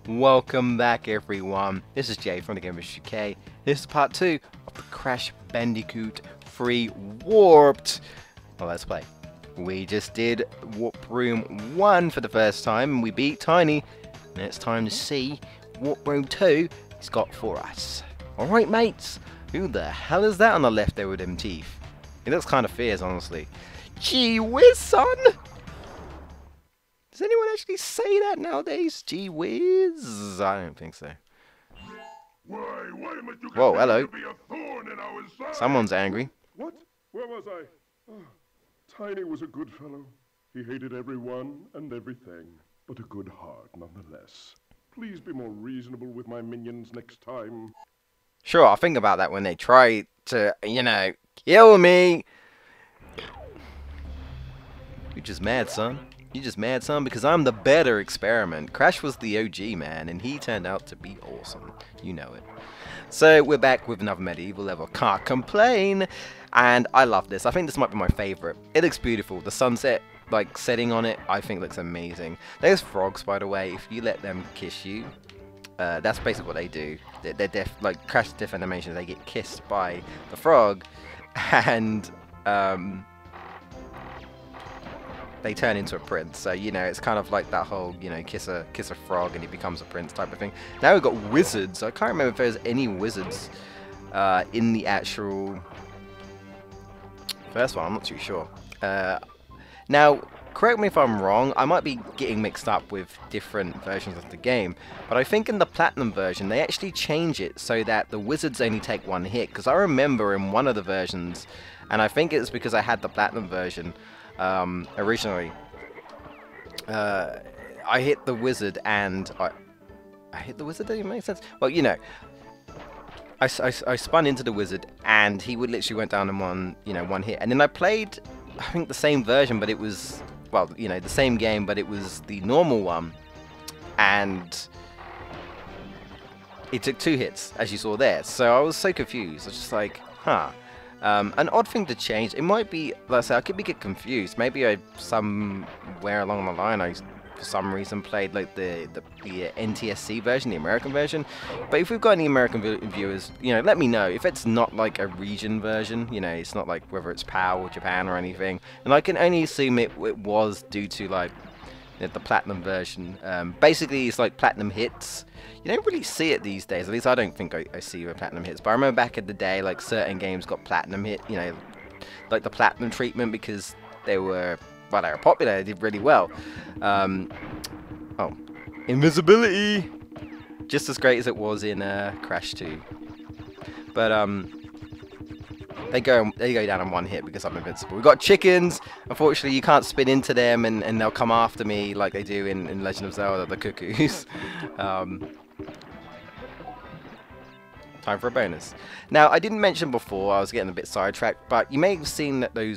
Welcome back, everyone. This is Jay from the GBUKJai. This is part 2 of the Crash Bandicoot 3 Warped. Well, let's play. We just did Warp Room 1 for the first time, and we beat Tiny. Now it's time to see what Room 2 has got for us. Alright, mates. Who the hell is that on the left there with them teeth? He looks kind of fierce, honestly. Gee whiz, son! Does anyone actually say that nowadays? Gee whiz? I don't think so. Why must you Whoa, hello. be a thorn in our side? Someone's angry. What? Where was I? Oh, Tiny was a good fellow. He hated everyone and everything, but a good heart nonetheless. Please be more reasonable with my minions next time. Sure, I'll think about that when they try to, you know, kill me. You're just mad, son. You're just mad, son, because I'm the better experiment. Crash was the OG, man, and he turned out to be awesome. You know it. So, we're back with another medieval level. Can't complain. And I love this. I think this might be my favorite. It looks beautiful. The sunset, like, setting on it, I think looks amazing. There's frogs, by the way. If you let them kiss you, that's basically what they do. They're deaf, like, Crash deaf animations. They get kissed by the frog, and, they turn into a prince. So, you know, it's kind of like that whole, you know, kiss a frog and he becomes a prince type of thing. Now we've got wizards. I can't remember if there's any wizards in the actual first one. I'm not too sure. Now, correct me if I'm wrong. I might be getting mixed up with different versions of the game. But I think in the Platinum version, they actually change it so that the wizards only take one hit. Because I remember in one of the versions, and I think it's because I had the Platinum version, originally, I hit the wizard and I hit the wizard. Does it make sense? Well, you know, I spun into the wizard and he would literally went down in one hit. And then I played, I think, the same version, but it was, well, you know, the same game, but it was the normal one, and it took 2 hits, as you saw there. So I was so confused. I was just like, huh. An odd thing to change. It might be, like I said, I could get confused. Maybe somewhere along the line I, for some reason, played like the NTSC version, the American version. But if we've got any American viewers, you know, let me know. If it's not like a region version, you know, it's not like whether it's PAL or Japan or anything. And I can only assume it was due to like the Platinum version. Basically, it's like Platinum hits. You don't really see it these days. At least I don't think I see with Platinum hits. But I remember back in the day, like certain games got Platinum hit. You know, like the Platinum treatment because they were, well, they were popular. They did really well. Oh, invisibility, just as great as it was in Crash 2. But they go down in one hit because I'm invincible. We've got chickens. Unfortunately, you can't spin into them and they'll come after me like they do in Legend of Zelda, the cuckoos. Time for a bonus. Now, I didn't mention before, I was getting a bit sidetracked, but you may have seen that there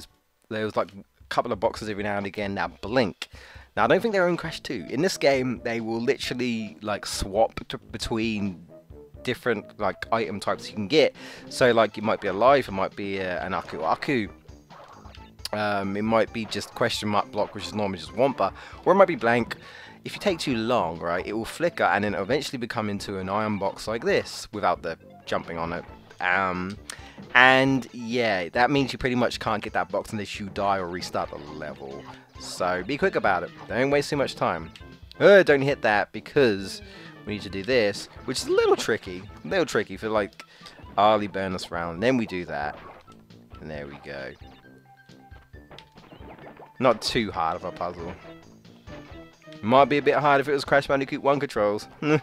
was like a couple of boxes every now and again that blink. Now, I don't think they're in Crash 2. In this game, they will literally like swap between different like item types you can get. So like it might be a life, it might be an aku. It might be just question mark block, which is normally just Wampa, or it might be blank. If you take too long, right, it will flicker and then it'll eventually become into an iron box like this without the jumping on it. And yeah, that means you pretty much can't get that box unless you die or restart the level. So be quick about it. Don't waste too much time. Don't hit that because we need to do this, which is a little tricky for like early bonus round. Then we do that, and there we go. Not too hard of a puzzle. Might be a bit hard if it was Crash Bandicoot 1 controls. Of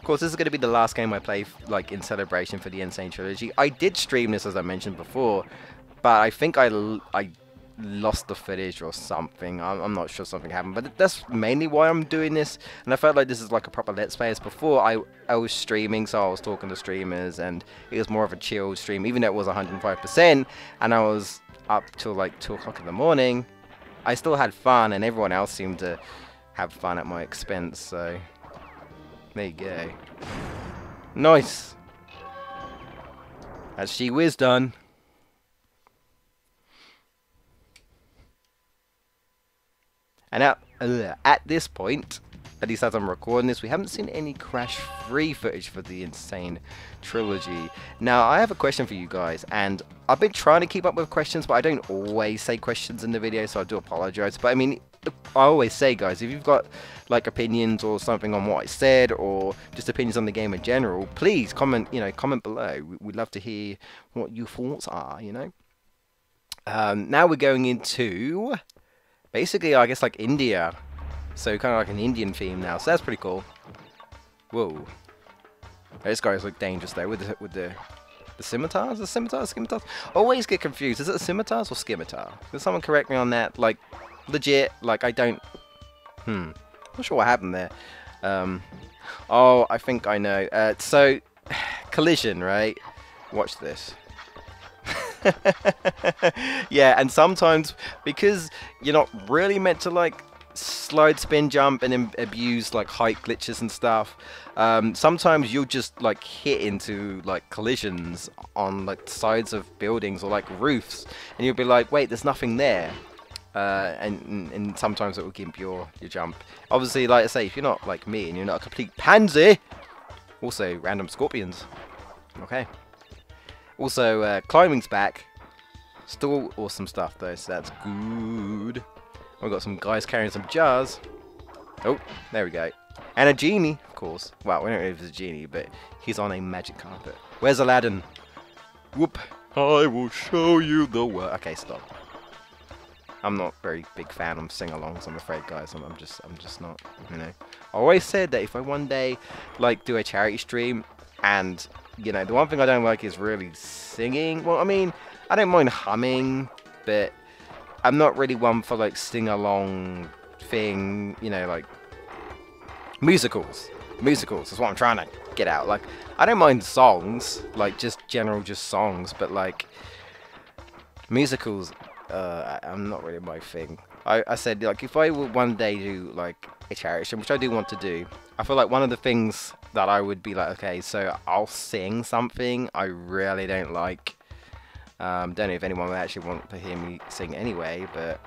course, this is going to be the last game I play like in celebration for the N.Sane Trilogy. I did stream this, as I mentioned before, but I think I lost the footage or something. I'm not sure, something happened, but that's mainly why I'm doing this. And I felt like this is like a proper Let's Play. As before, I was streaming, so I was talking to streamers, and it was more of a chilled stream, even though it was 105%, and I was up till like 2 o'clock in the morning. I still had fun, and everyone else seemed to have fun at my expense, so there you go. Nice. That's she whiz done. And at this point, at least as I'm recording this, we haven't seen any Crash 3 footage for the N.Sane Trilogy. Now, I have a question for you guys, and I've been trying to keep up with questions, but I don't always say questions in the video, so I do apologize. But I mean, I always say, guys, if you've got like opinions or something on what I said, or just opinions on the game in general, please comment, comment below. We'd love to hear what your thoughts are, Now we're going into, basically, I guess, like India. So kind of like an Indian theme now, so that's pretty cool. Whoa. This guy's look dangerous though with the scimitars? The scimitars? Scimitars? Always get confused. Is it the scimitars or scimitar? Can someone correct me on that? Like, legit, like I don't... Not sure what happened there. Oh, I think I know. So, collision, right? Watch this. Yeah, and sometimes, because you're not really meant to like slide, spin, jump, and abuse like height glitches and stuff, sometimes you'll just like hit into like collisions on like sides of buildings or like roofs, and you'll be like, wait, there's nothing there. And sometimes it will gimp your jump. Obviously, like I say, if you're not like me and you're not a complete pansy, also random scorpions. Okay. Also, climbing's back. Still awesome stuff though, so that's good. We've got some guys carrying some jars. Oh, there we go. And a genie, of course. Well, we don't know if it's a genie, but he's on a magic carpet. Where's Aladdin? Whoop. I will show you the way. Okay, stop. I'm not very big fan of sing-alongs, I'm afraid, guys. I'm just not, I always said that if I one day, like, do a charity stream, and, the one thing I don't like is really singing. Well, I mean, I don't mind humming, but I'm not really one for like sing-along thing, like musicals. Musicals is what I'm trying to get out. Like, I don't mind songs, like just songs, but like musicals, I'm not really my thing. I said, like, if I would one day do like a charity stream, which I do want to do, I feel like one of the things that I would be like, okay, so I'll sing something I really don't like. Don't know if anyone would actually want to hear me sing anyway, but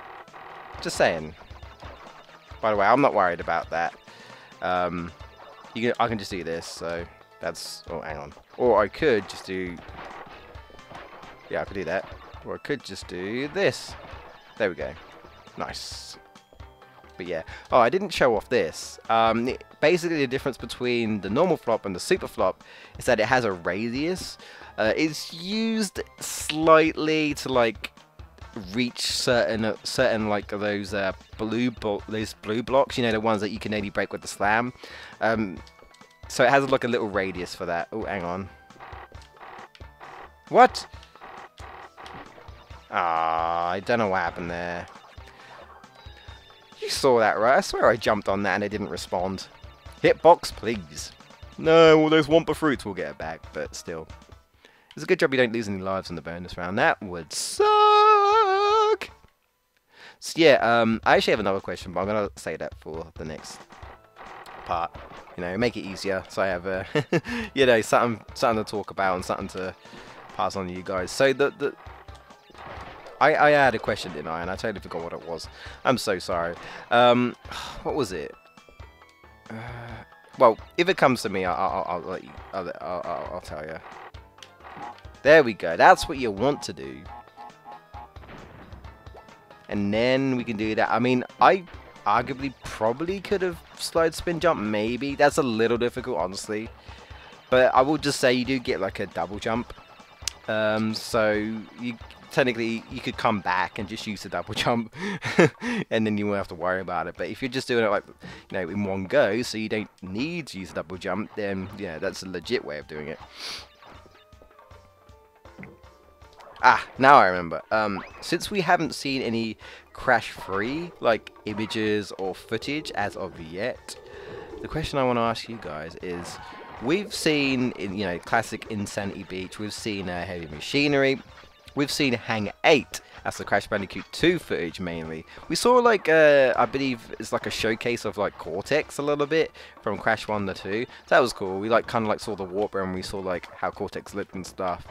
just saying. By the way, I'm not worried about that. I can just do this, so that's... Oh, hang on. Or I could just do... Yeah, I could do that. Or I could just do this. There we go. Nice. But yeah. Oh, I didn't show off this. Basically, the difference between the normal flop and the super flop is that it has a radius. It's used slightly to like reach certain like those blue blocks, the ones that you can only break with the slam. So it has like a little radius for that. Oh, hang on. What? Ah, I don't know what happened there. You saw that, right? I swear I jumped on that and it didn't respond. Hitbox, please. No, all those Wampa fruits will get it back, but still. It's a good job you don't lose any lives in the bonus round. That would suck! So yeah, I actually have another question, but I'm going to say that for the next part. Make it easier, so I have, something to talk about and something to pass on to you guys. So I had a question, didn't I? And I totally forgot what it was. I'm so sorry. What was it? Well, if it comes to me, I'll let you. I'll tell you. There we go. That's what you want to do. And then we can do that. I mean, I arguably probably could have slide, spin, jump. Maybe that's a little difficult, honestly. But I will just say you do get like a double jump. So you technically you could come back and just use the double jump, and then you won't have to worry about it. But if you're just doing it like in one go, so you don't need to use the double jump, then yeah, that's a legit way of doing it. Ah, now I remember. Since we haven't seen any Crash 3 like images or footage as of yet, the question I want to ask you guys is: we've seen in classic Insanity Beach, we've seen Heavy Machinery, we've seen Hangar 8. That's the Crash Bandicoot 2 footage mainly. We saw like I believe it's like a showcase of like Cortex a little bit from Crash 1 to 2. So that was cool. We like kind of like saw the Wapred and we saw like how Cortex looked and stuff.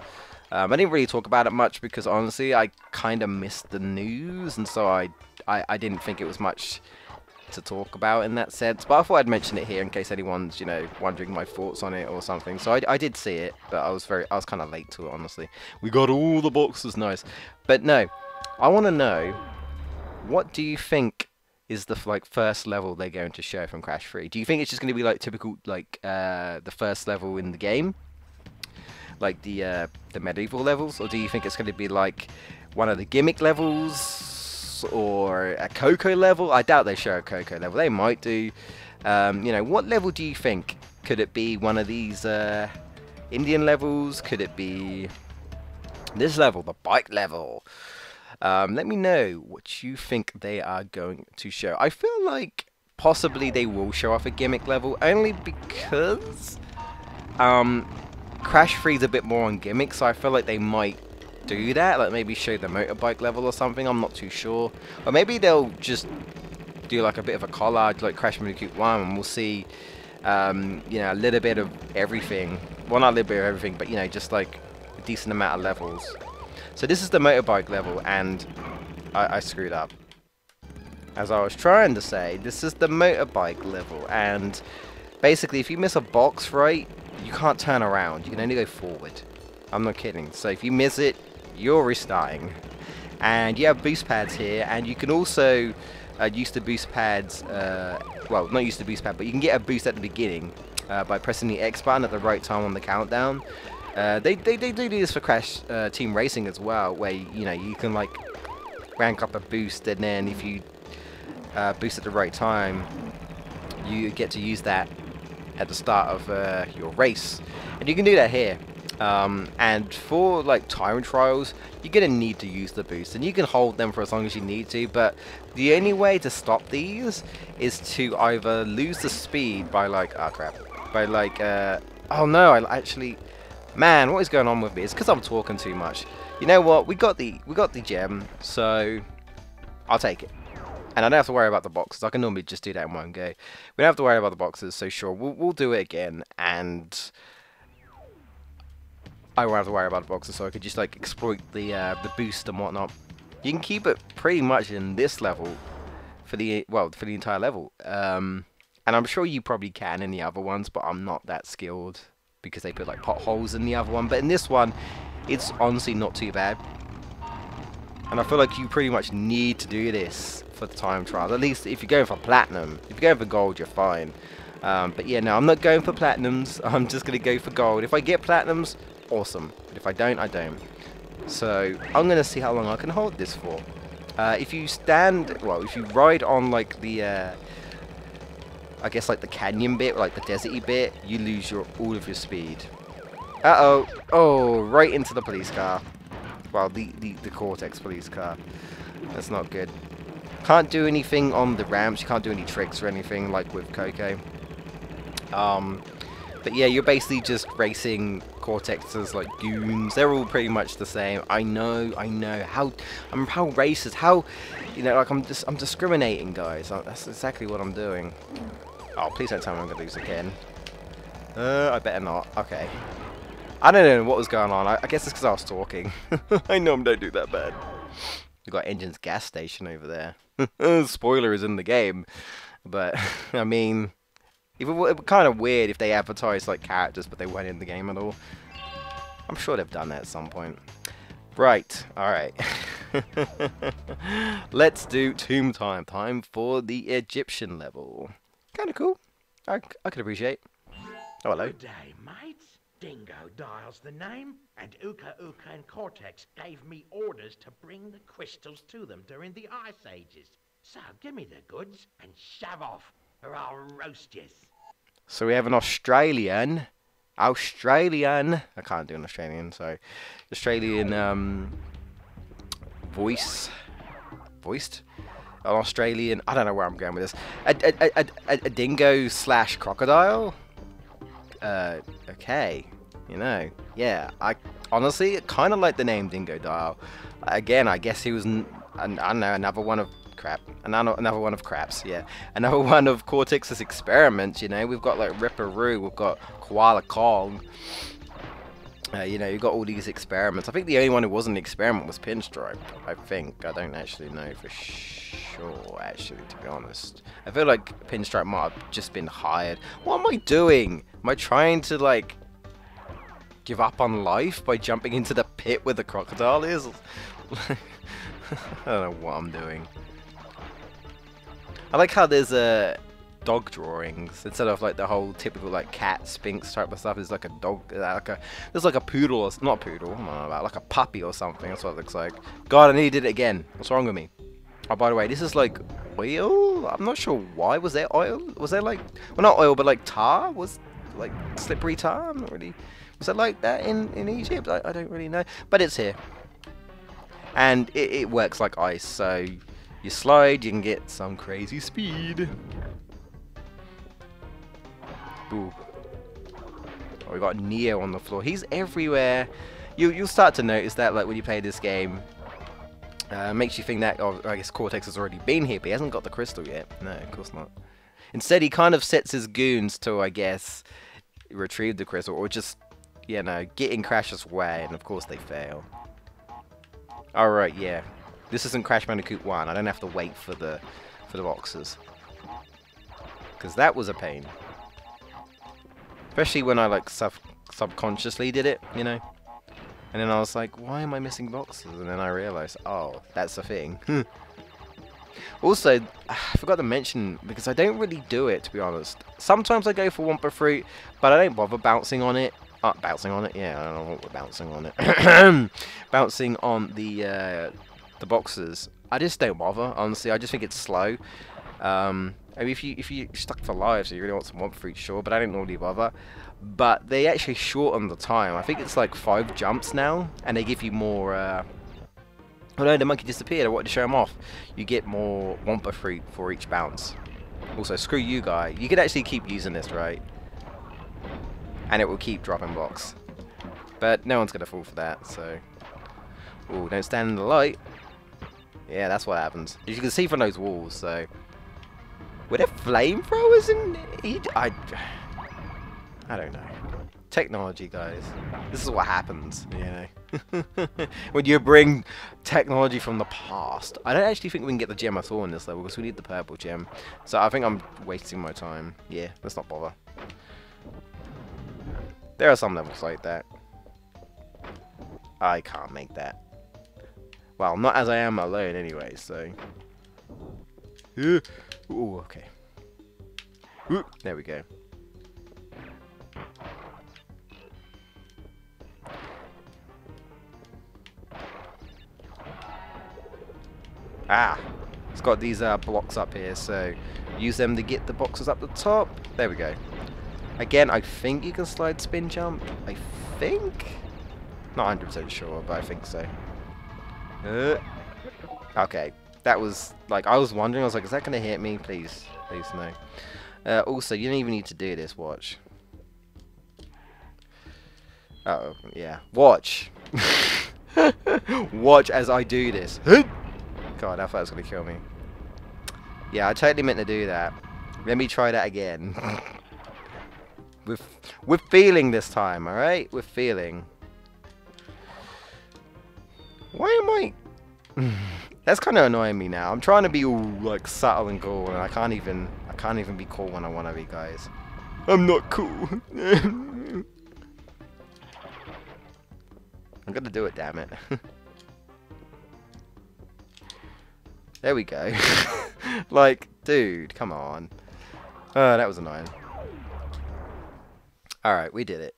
I didn't really talk about it much because honestly, I kind of missed the news, and so I didn't think it was much to talk about in that sense. But I thought I'd mention it here in case anyone's, you know, wondering my thoughts on it or something. So I did see it, but I was kind of late to it, honestly. We got all the boxes, nice. But no, I want to know, what do you think is the like first level they're going to show from Crash 3? Do you think it's just going to be like typical like the first level in the game? Like the medieval levels, or do you think it's going to be like one of the gimmick levels or a Coco level? I doubt they show a Coco level. They might do. You know, what level do you think? Could it be one of these Indian levels? Could it be this level, the bike level? Let me know what you think they are going to show. I feel like possibly they will show off a gimmick level, only because Crash 3 is a bit more on gimmicks, so I feel like they might do that, like maybe show the motorbike level or something. I'm not too sure. Or maybe they'll just do like a bit of a collage like Crash Bandicoot 1, and we'll see you know, a little bit of everything. Well, not a little bit of everything, but you know, just like a decent amount of levels. So this is the motorbike level, and I screwed up. As I was trying to say, this is the motorbike level, and basically if you miss a box, right, you can't turn around. You can only go forward. I'm not kidding. So if you miss it, you're restarting. And you have boost pads here, and you can also use the boost pads, well, not use the boost pad, but you can get a boost at the beginning by pressing the X button at the right time on the countdown. They do this for Crash Team Racing as well, where you know, you can like rank up a boost, and then if you boost at the right time, you get to use that at the start of your race, and you can do that here. And for like time trials, you're gonna need to use the boost, and you can hold them for as long as you need to, but the only way to stop these is to either lose the speed by like, oh crap, by like oh no, I actually, man, what is going on with me? It's because I'm talking too much. You know what, we got the gem, so I'll take it. And I don't have to worry about the boxes. I can normally just do that in one go. We don't have to worry about the boxes, so sure, we'll do it again, and I won't have to worry about the boxes, so I could just like exploit the boost and whatnot. You can keep it pretty much in this level for the entire level, and I'm sure you probably can in the other ones, but I'm not that skilled because they put like potholes in the other one. But in this one, it's honestly not too bad, and I feel like you pretty much need to do this for the time trial. At least if you're going for platinum. If you're going for gold, you're fine. But yeah, no, I'm not going for platinums. I'm just gonna go for gold. If I get platinums, awesome. But if I don't, I don't. So I'm gonna see how long I can hold this for. If you stand, well, if you ride on like the, I guess like the canyon bit, like the deserty bit, you lose all of your speed. Uh-oh. Oh, right into the police car. Well, the Cortex police car. That's not good. Can't do anything on the ramps. You can't do any tricks or anything like with Coco. But yeah, you're basically just racing Cortexes like goons. They're all pretty much the same. I know. How racist. How, you know, like I'm discriminating, guys. That's exactly what I'm doing. Oh, please don't tell me I'm gonna lose again. I better not. Okay. I don't know what was going on. I guess it's because I was talking. I know I don't do that bad. We've got Engine's gas station over there. Spoiler is in the game. But, I mean, it would be kind of weird if they advertised like characters but they weren't in the game at all. I'm sure they've done that at some point. Right, alright. Let's do tomb time. Time for the Egyptian level. Kind of cool. I could appreciate. Oh, hello. Good day, mates. Dingo dials the name, and Uka and Cortex gave me orders to bring the crystals to them during the Ice Ages. So give me the goods and shove off, or I'll roast yous. So we have an Australian. I can't do an Australian, sorry. Australian, voiced? An Australian, I don't know where I'm going with this. A dingo slash crocodile? Okay, you know, yeah, I honestly kind of like the name Dingo Dial. Again, I guess he was, I don't know, another one of crap, another one of craps, yeah, another one of Cortex's experiments. You know, we've got like Ripperoo, we've got Koala Kong, You know, you've got all these experiments. I think the only one who wasn't an experiment was Pinstripe. I think. I don't actually know for sure, actually, to be honest. I feel like Pinstripe might have just been hired. What am I doing? Am I trying to, like, give up on life by jumping into the pit where the crocodile is? I don't know what I'm doing. I like how there's dog drawings instead of like the whole typical like cat sphinx type of stuff. There's like a dog, there's like a poodle, or not a poodle, I don't know about, like a puppy or something. That's what it looks like. God, I nearly did it again. What's wrong with me? Oh, by the way, this is like oil. I'm not sure why. Was there oil? Was there like, well, not oil, but like tar? Was like slippery tar? I'm not really. Was it like that in Egypt? I don't really know. But it's here, and it works like ice. So you slide, you can get some crazy speed. Ooh. Oh, we got Neo on the floor. He's everywhere. You'll start to notice that, like, when you play this game. Makes you think that, oh, I guess Cortex has already been here, but he hasn't got the crystal yet. No, of course not. Instead, he kind of sets his goons to, I guess, retrieve the crystal, or just, you know, get in Crash's way, and of course they fail. Alright, yeah. This isn't Crash Bandicoot 1. I don't have to wait for the boxes. Because that was a pain. Especially when I like subconsciously did it, you know. And then I was like, why am I missing boxes? And then I realized, oh, that's a thing. Also, I forgot to mention, because I don't really do it, to be honest. Sometimes I go for Wampa Fruit, but I don't bother bouncing on it. Bouncing on it? Yeah, I don't know what we're bouncing on it. Bouncing on the boxes. I just don't bother, honestly. I just think it's slow. I mean, if you stuck for life, so you really want some Wampa Fruit, sure, but I don't normally bother. But they actually shorten the time. I think it's like 5 jumps now, and they give you more. Oh no, the monkey disappeared. I wanted to show him off. You get more Wampa Fruit for each bounce. Also, screw you, guy. You could actually keep using this, right? And it will keep dropping blocks. But no one's gonna fall for that, so. Ooh, don't stand in the light. Yeah, that's what happens. As you can see from those walls, so. Were there flamethrowers in Egypt? I don't know. Technology, guys. This is what happens, you know. When you bring technology from the past. I don't actually think we can get the gem at all in this level, because we need the purple gem. So I think I'm wasting my time. Yeah, let's not bother. There are some levels like that. I can't make that. Well, not as I am alone anyway, so. Ooh, okay. Ooh, there we go. Ah, it's got these blocks up here, so use them to get the boxes up the top. There we go. Again, I think you can slide spin jump. I think? Not 100% sure, but I think so. Okay. That was, like, I was wondering, I was like, is that going to hit me? Please. Please, no. Also, you don't even need to do this, watch. Uh-oh, yeah. Watch. Watch as I do this. God, I thought it was going to kill me. Yeah, I totally meant to do that. Let me try that again. With feeling this time, alright? With feeling. Why am I... That's kind of annoying me now. I'm trying to be all like subtle and cool, and I can't even be cool when I want to be, guys. I'm not cool. I'm gonna do it, damn it. There we go. Like, dude, come on. Oh, that was annoying. Alright, we did it.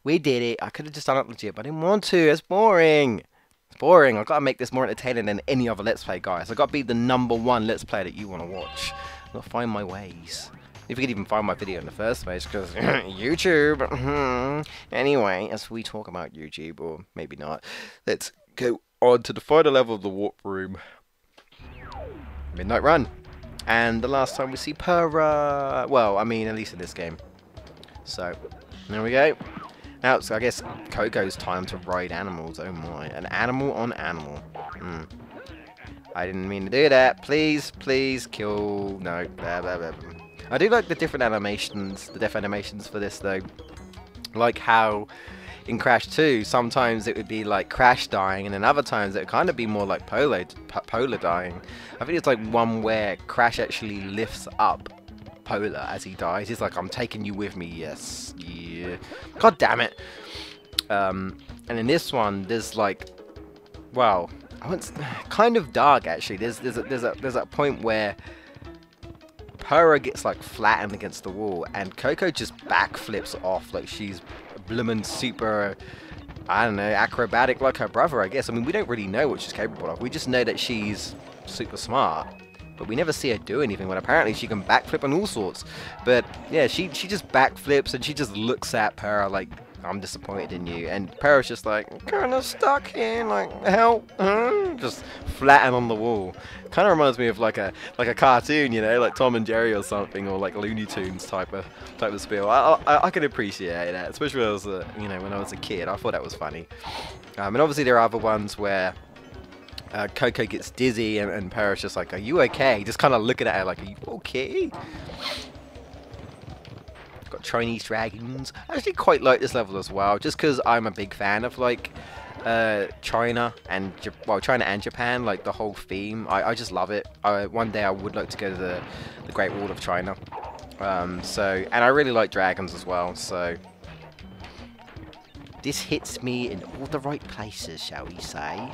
We did it. I could have just done it legit, but I didn't want to. It's boring. It's boring. I've got to make this more entertaining than any other Let's Play, guys. I've got to be the #1 Let's Play that you want to watch. I've got to find my ways. If you could even find my video in the first place, because YouTube. Anyway, as we talk about YouTube, or maybe not, let's go on to the final level of the warp room. Midnight Run. And the last time we see Purra. Well, I mean, at least in this game. So, there we go. Now it's, I guess, Coco's time to ride animals. Oh my. An animal on animal. I didn't mean to do that. Please, please kill. No. Blah, blah, blah. I do like the different animations, the death animations for this, though. Like how in Crash 2, sometimes it would be like Crash dying, and then other times it would kind of be more like Polar dying. I think it's like one where Crash actually lifts up Polar as he dies. He's like, I'm taking you with me, yes, yeah. God damn it. And in this one, there's like, well, it's kind of dark actually. There's a point where Pura gets like flattened against the wall, and Coco just backflips off like she's bloomin' super, I don't know, acrobatic like her brother, I guess. I mean, we don't really know what she's capable of. We just know that she's super smart, but we never see her do anything when apparently she can backflip and all sorts. But yeah, she just backflips and she just looks at Pura like, I'm disappointed in you. And Pura's just like, I'm kind of stuck here, like, help, just flatten on the wall. Kind of reminds me of like a cartoon, you know, like Tom and Jerry or something, or like Looney Tunes type of spiel. I can appreciate that, especially when I was when I was a kid. I thought that was funny. And obviously there are other ones where Coco gets dizzy and Pura's just like, are you okay? Just kind of looking at her like, are you okay? Got Chinese dragons. I actually quite like this level as well, just because I'm a big fan of like China and Japan, like the whole theme. I just love it. One day I would like to go to the Great Wall of China. And I really like dragons as well. So this hits me in all the right places, shall we say?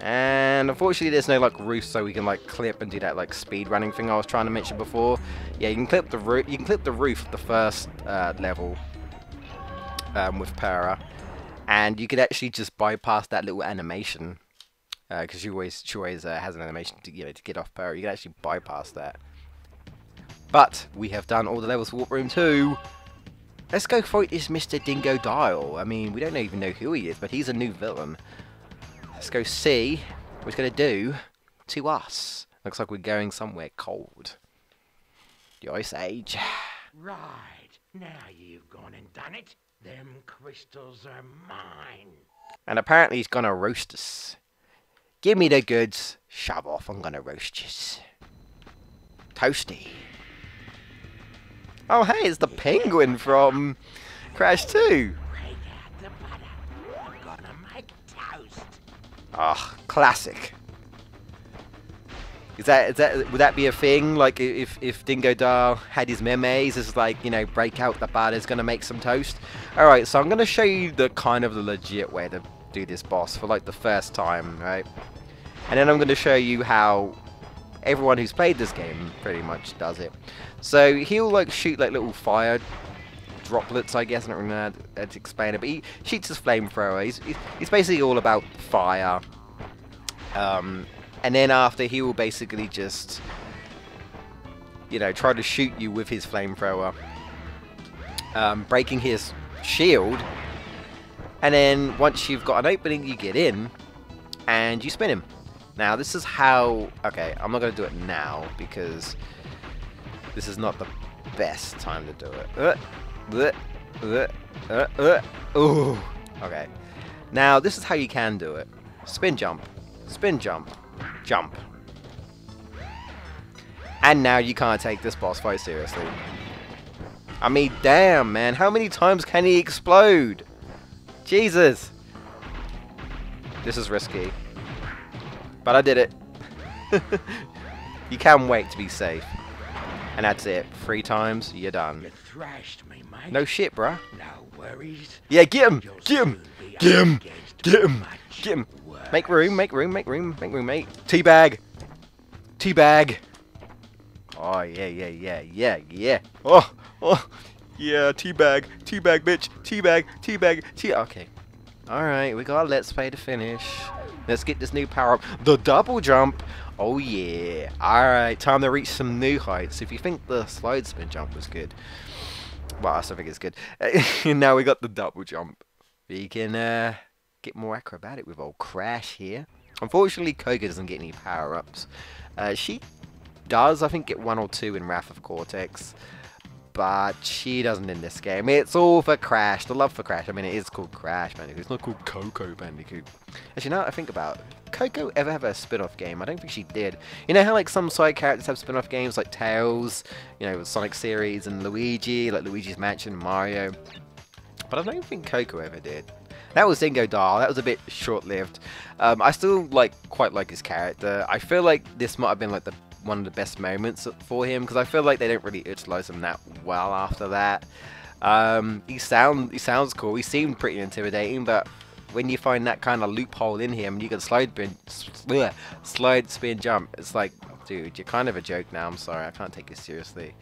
And unfortunately there's no like roof, so we can like clip and do that like speed running thing I was trying to mention before. Yeah, you can clip the roof. You can clip the roof of the first level with Pura, and you could actually just bypass that little animation because she always has an animation to get off Pura. You can actually bypass that. But we have done all the levels for Warp Room 2. Let's go fight this Mr. Dingo Dial. I mean, we don't even know who he is, but he's a new villain. Let's go see what he's going to do to us. Looks like we're going somewhere cold. The Ice Age. Right. Now you've gone and done it. Them crystals are mine. And apparently he's going to roast us. Give me the goods. Shove off. I'm going to roast you. Toasty. Oh, hey, it's the penguin from Crash 2. Break out the butter. I'm gonna make toast. Ah, classic. Would that be a thing? Like if Dingo Dial had his memes, it's like, you know, break out the butter's gonna make some toast. Alright, so I'm gonna show you the kind of the legit way to do this boss for like the first time, right? And then I'm gonna show you how everyone who's played this game pretty much does it. So he'll like shoot like little fire droplets, I guess. I don't really know how to explain it, but he shoots his flamethrower. He's basically all about fire. And then after, he will basically just, you know, try to shoot you with his flamethrower, breaking his shield. And then once you've got an opening, you get in and you spin him. Now this is how. Okay, I'm not going to do it now because this is not the best time to do it. Ooh. Okay. Now this is how you can do it. Spin jump, jump. And now you can't take this boss fight seriously. I mean, damn, man. How many times can he explode? Jesus. This is risky. But I did it. You can wait to be safe. And that's it. 3 times, you're done. You thrashed me, mate. No shit, bruh. No worries. Yeah, get him! You'll Get him! soon be Get him! up against Get him! much Get him! worse. Make room, make room, make room, make room, mate. Teabag! Teabag! Oh, yeah. Oh, yeah, teabag, bitch. Teabag. Okay. Alright, we got a let's play to finish. Let's get this new power up. The double jump! Oh, yeah. Alright, time to reach some new heights. If you think the slide spin jump was good, well, I still think it's good. Now we got the double jump. We can get more acrobatic with old Crash here. Unfortunately, Koga doesn't get any power-ups. She does, I think, get 1 or 2 in Wrath of Cortex, but she doesn't in this game. It's all for Crash. The love for Crash. I mean, it is called Crash Bandicoot. It's not called Coco Bandicoot. Actually, now that I think about it, Coco ever have a spin-off game? I don't think she did. You know how like some side characters have spin-off games like Tails, you know, with Sonic series, and Luigi, like Luigi's Mansion and Mario? but I don't think Coco ever did. That was Dingo Dial. That was a bit short-lived. I still quite like his character. I feel like this might have been like one of the best moments for him, because I feel like they don't really utilize him that well after that. He sounds cool. He seemed pretty intimidating, but when you find that kind of loophole in him, you can slide, spin, jump. It's like, dude, you're kind of a joke now. I'm sorry, I can't take you seriously.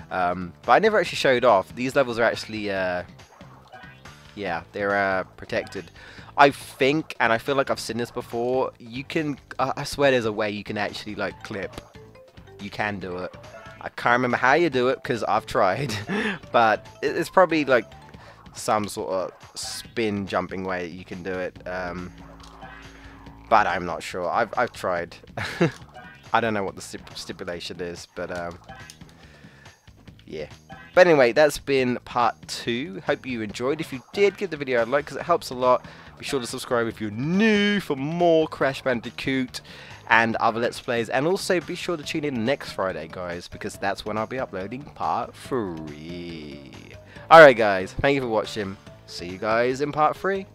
But I never actually showed off. These levels are actually, yeah, they're protected. I think, and I feel like I've seen this before, you can, I swear there's a way you can actually like clip. You can do it. I can't remember how you do it because I've tried, but it's probably like some sort of spin jumping way you can do it. But I'm not sure. I've tried. I don't know what the stipulation is, but yeah. But anyway, that's been part 2. Hope you enjoyed. If you did, give the video a like because it helps a lot. Be sure to subscribe if you're new for more Crash Bandicoot and other Let's Plays. And also be sure to tune in next Friday, guys, because that's when I'll be uploading part 3. Alright, guys. Thank you for watching. See you guys in part 3.